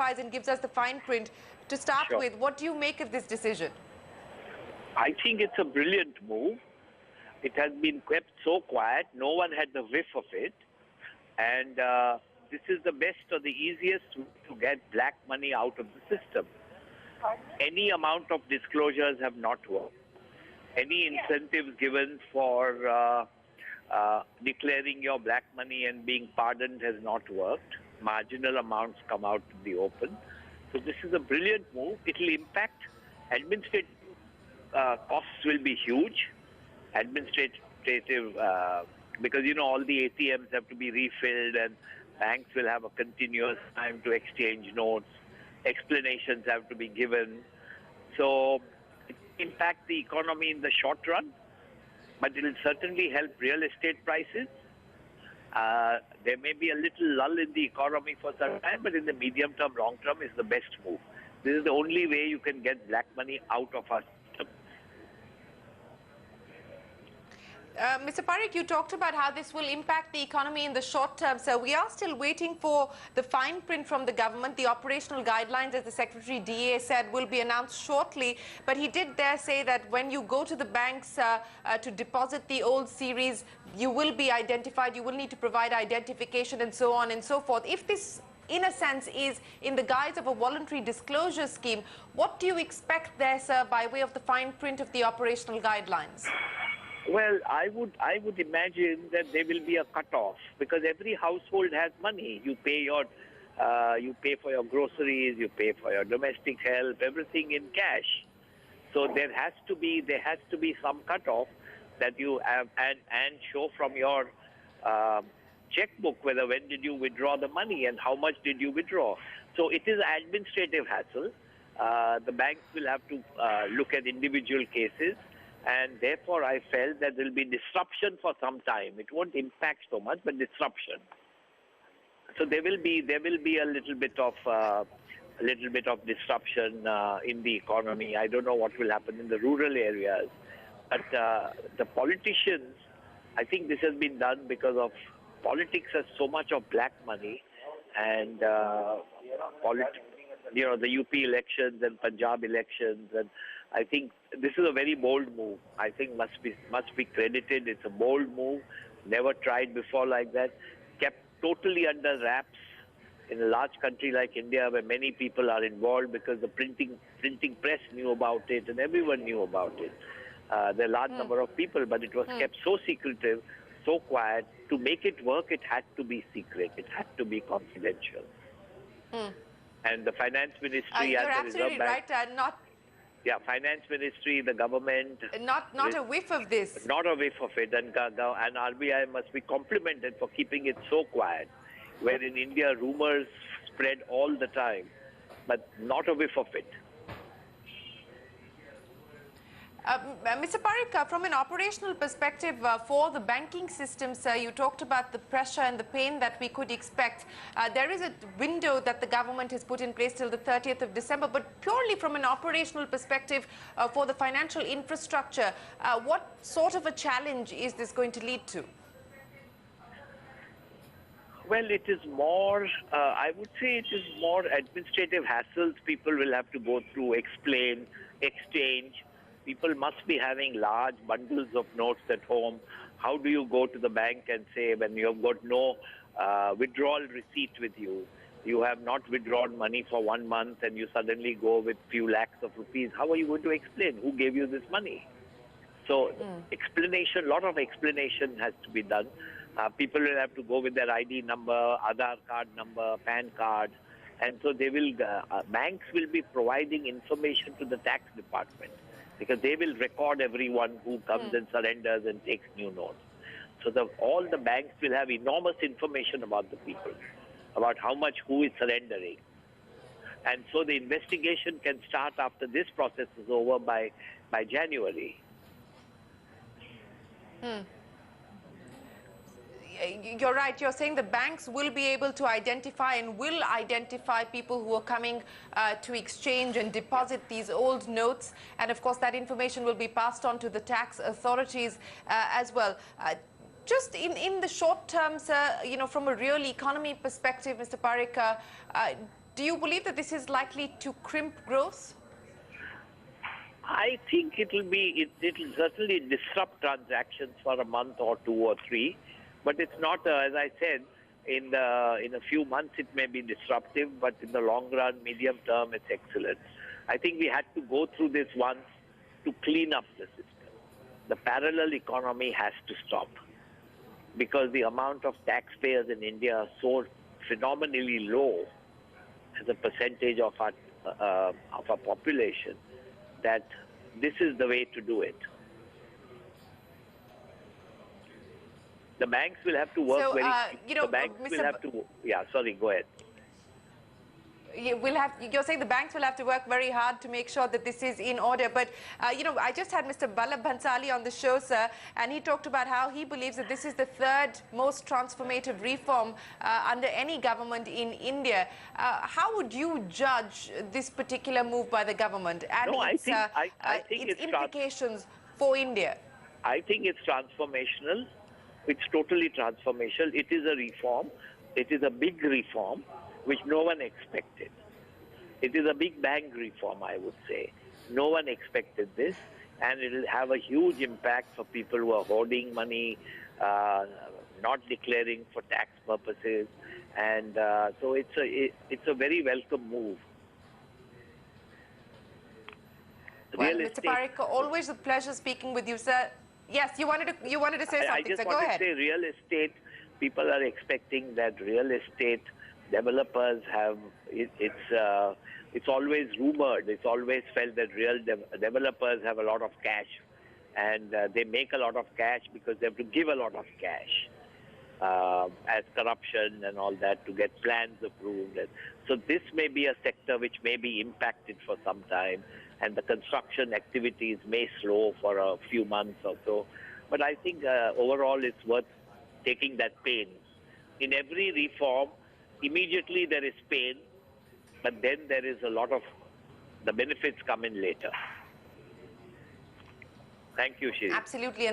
identifies and gives us the fine print. To start Sure. with, what do you make of this decision? I think it's a brilliant move. It has been kept so quiet. No one had the whiff of it. And this is the best or the easiest way to get black money out of the system. Any amount of disclosures have not worked. Any incentives given for declaring your black money and being pardoned has not worked. Marginal amounts come out in the open. So this is a brilliant move. It will impact administrative costs will be huge. Administrative, because all the ATMs have to be refilled and banks will have a continuous time to exchange notes. Explanations have to be given. So it will impact the economy in the short run, but it will certainly help real estate prices. There may be a little lull in the economy for some time, but in the medium term, long term is the best move. This is the only way you can get black money out of our system. Mr. Parekh, you talked about how this will impact the economy in the short term. So we are still waiting for the fine print from the government. The operational guidelines, as the Secretary DA said, will be announced shortly. But he did there say that when you go to the banks to deposit the old series, you will be identified. You will need to provide identification and so on and so forth. If this, in a sense, is in the guise of a voluntary disclosure scheme, what do you expect there, sir, by way of the fine print of the operational guidelines? Well, I would imagine that there will be a cutoff because every household has money. You pay for your groceries, you pay for your domestic help, everything in cash. So there has to be some cutoff that you have and show from your checkbook whether when did you withdraw the money and how much did you withdraw. So it is administrative hassle. The banks will have to look at individual cases. And therefore, I felt that there will be disruption for some time. It won't impact so much, but disruption. So there will be a little bit of disruption in the economy. I don't know what will happen in the rural areas, but the politicians, I think this has been done because of politics has so much of black money, and the UP elections and Punjab elections, and I think this is a very bold move. I think must be credited. It's a bold move, never tried before like that, kept totally under wraps in a large country like India where many people are involved because the printing press knew about it and everyone knew about it. There are a large number of people, but it was kept so secretive, so quiet. To make it work, it had to be secret. It had to be confidential. And the finance ministry you're and the absolutely Reserve Bank, right. yeah, finance ministry, the government. Not a whiff of this. Not a whiff of it. And RBI must be complimented for keeping it so quiet. Where in India, rumors spread all the time, but not a whiff of it. Mr. Parekh, from an operational perspective for the banking system, sir, you talked about the pressure and the pain that we could expect. There is a window that the government has put in place till the 30th of December, but purely from an operational perspective for the financial infrastructure, what sort of a challenge is this going to lead to? Well, it is more, I would say it is more administrative hassles people will have to go through, explain, exchange. People must be having large bundles of notes at home. How do you go to the bank and say when you have got no withdrawal receipt with you, you have not withdrawn money for 1 month and you suddenly go with few lakhs of rupees, how are you going to explain who gave you this money? So explanation, lot of explanation has to be done. People will have to go with their ID number, Aadhaar card number, PAN card. And so they will, banks will be providing information to the tax department, because they will record everyone who comes and surrenders and takes new notes. So all the banks will have enormous information about the people, about how much who is surrendering. And so the investigation can start after this process is over by January. You're right. You're saying the banks will be able to identify and will identify people who are coming to exchange and deposit these old notes. And of course, that information will be passed on to the tax authorities as well. Just in the short term, sir, from a real economy perspective, Mr. Parekh, Do you believe that this is likely to crimp growth? I think it'll certainly disrupt transactions for a month or 2 or 3, but it's not, as I said, in a few months it may be disruptive, but in the long run, medium term, it's excellent. I think we had to go through this once to clean up the system. The parallel economy has to stop because the amount of taxpayers in India are so phenomenally low as a percentage of our population that this is the way to do it. The banks will have to work the banks will have to. Yeah, sorry, go ahead. You're saying the banks will have to work very hard to make sure that this is in order. But, I just had Mr. Ballabh Bhansali on the show, sir, and he talked about how he believes that this is the third most transformative reform under any government in India. How would you judge this particular move by the government and its implications for India? I think it's transformational. It's totally transformational. It is a reform. It is a big reform, which no one expected. It is a big bang reform, I would say. No one expected this, and it will have a huge impact for people who are hoarding money, not declaring for tax purposes, and so it's a very welcome move. Well, Mr. Parekh, always a pleasure speaking with you, sir. Yes, you wanted to say something, sir. Go ahead. I just wanted to say real estate, people are expecting that real estate developers have, it's always rumored, it's always felt that real developers have a lot of cash, and they make a lot of cash because they have to give a lot of cash as corruption and all that to get plans approved. And so this may be a sector which may be impacted for some time, and the construction activities may slow for a few months or so. But I think overall it's worth taking that pain. In every reform, immediately there is pain, but then there is a lot of, the benefits come in later. Thank you, Shiri. Absolutely.